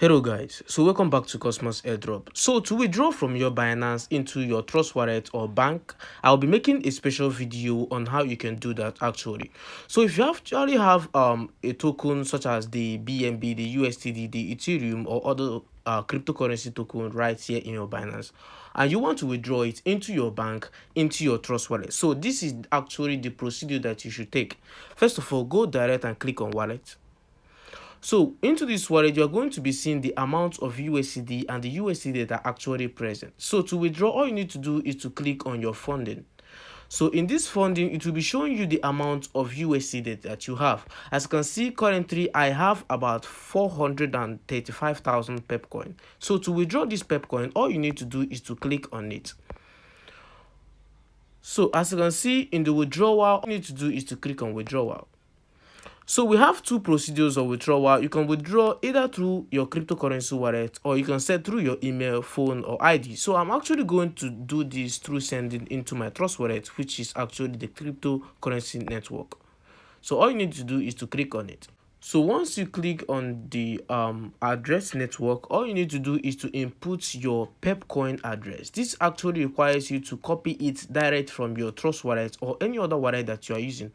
Hello guys, so welcome back to Cosmos Airdrop. So to withdraw from your Binance into your Trust Wallet or bank, I'll be making a special video on how you can do that actually. So if you actually have a token such as the BNB, the USDD, the Ethereum or other cryptocurrency token right here in your Binance, and you want to withdraw it into your bank, into your Trust Wallet. So this is actually the procedure that you should take. First of all, go direct and click on wallet. So into this wallet, you're going to be seeing the amount of USD and the USD that are actually present. So to withdraw, all you need to do is to click on your funding. So in this funding, it will be showing you the amount of USD that you have. As you can see, currently I have about 435,000 pepcoin. So to withdraw this pepcoin, all you need to do is to click on it. So as you can see in the withdrawal, all you need to do is to click on withdrawal. So we have two procedures of withdrawal. You can withdraw either through your cryptocurrency wallet or you can send through your email, phone or ID. So I'm actually going to do this through sending into my Trust Wallet, which is actually the cryptocurrency network. So all you need to do is to click on it. So once you click on the address network, all you need to do is to input your pepcoin address. This actually requires you to copy it direct from your Trust Wallet or any other wallet that you are using.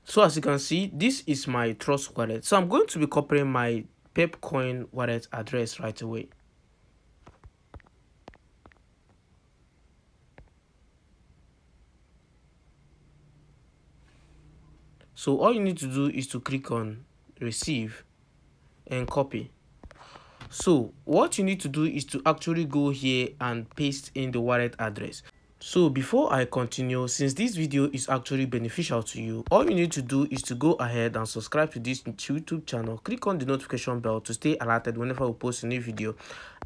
So as you can see, this is my Trust Wallet. So I'm going to be copying my pepcoin wallet address right away. So all you need to do is to click on receive and copy. So what you need to do is to actually go here and paste in the wallet address. So before I continue, since this video is actually beneficial to you, all you need to do is to go ahead and subscribe to this YouTube channel. Click on the notification bell to stay alerted whenever we post a new video.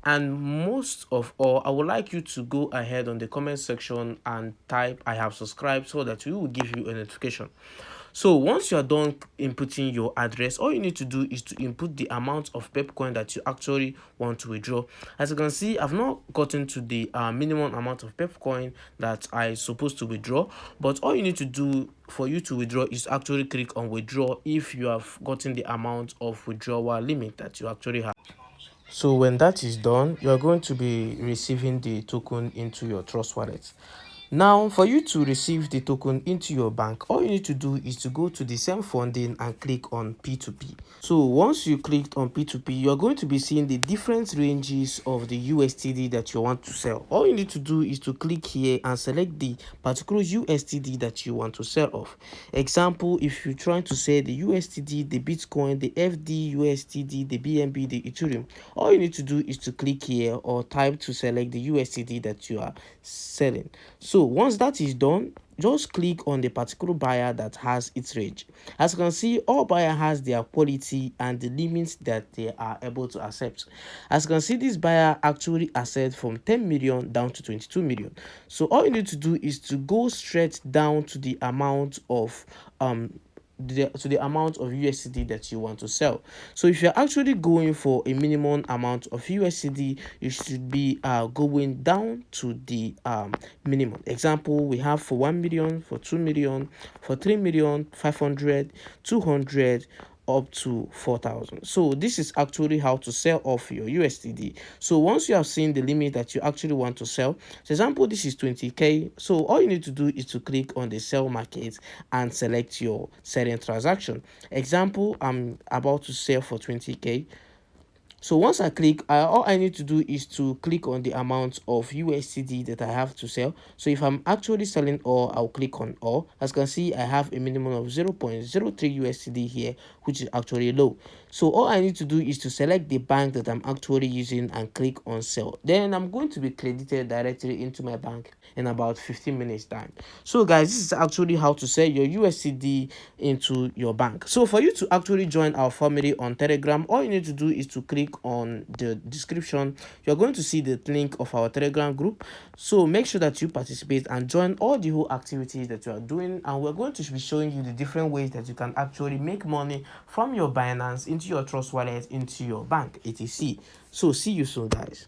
And most of all, I would like you to go ahead on the comment section and type I have subscribed so that we will give you a notification. So once you are done inputting your address, all you need to do is to input the amount of pepcoin that you actually want to withdraw. As you can see, I've not gotten to the minimum amount of pepcoin that I'm supposed to withdraw, but all you need to do for you to withdraw is actually click on withdraw if you have gotten the amount of withdrawal limit that you actually have. So when that is done, you are going to be receiving the token into your Trust Wallet. Now, for you to receive the token into your bank, all you need to do is to go to the same funding and click on P2P. So once you clicked on P2P, you're going to be seeing the different ranges of the USDD that you want to sell. All you need to do is to click here and select the particular USDD that you want to sell off. Example, if you're trying to sell the USDD, the Bitcoin, the FD, USDD, the BNB, the Ethereum, all you need to do is to click here or type to select the USDD that you are selling. So once that is done, just click on the particular buyer that has its range. As you can see, all buyer has their quality and the limits that they are able to accept. As you can see, this buyer actually accepts from 10 million down to 22 million. So all you need to do is to go straight down to the amount of the amount of USD that you want to sell. So if you're actually going for a minimum amount of USD, you should be going down to the minimum. Example, we have for 1 million, for 2 million, for 3 million, 500, 200, up to 4,000. So this is actually how to sell off your USDD. So once you have seen the limit that you actually want to sell, for example, this is 20k. So all you need to do is to click on the sell market and select your selling transaction. Example, I'm about to sell for 20k. So once I click, all I need to do is to click on the amount of USDD that I have to sell. So if I'm actually selling all, I'll click on all. As you can see, I have a minimum of 0.03 USDD here, which is actually low. So all I need to do is to select the bank that I'm actually using and click on sell. Then I'm going to be credited directly into my bank in about 15 minutes time. So guys, this is actually how to sell your USDD into your bank. So for you to actually join our family on Telegram, all you need to do is to click on the description. You're going to see the link of our Telegram group. So make sure that you participate and join all the whole activities that you are doing, and we're going to be showing you the different ways that you can actually make money from your Binance into your Trust Wallet into your bank, etc. So see you soon, guys.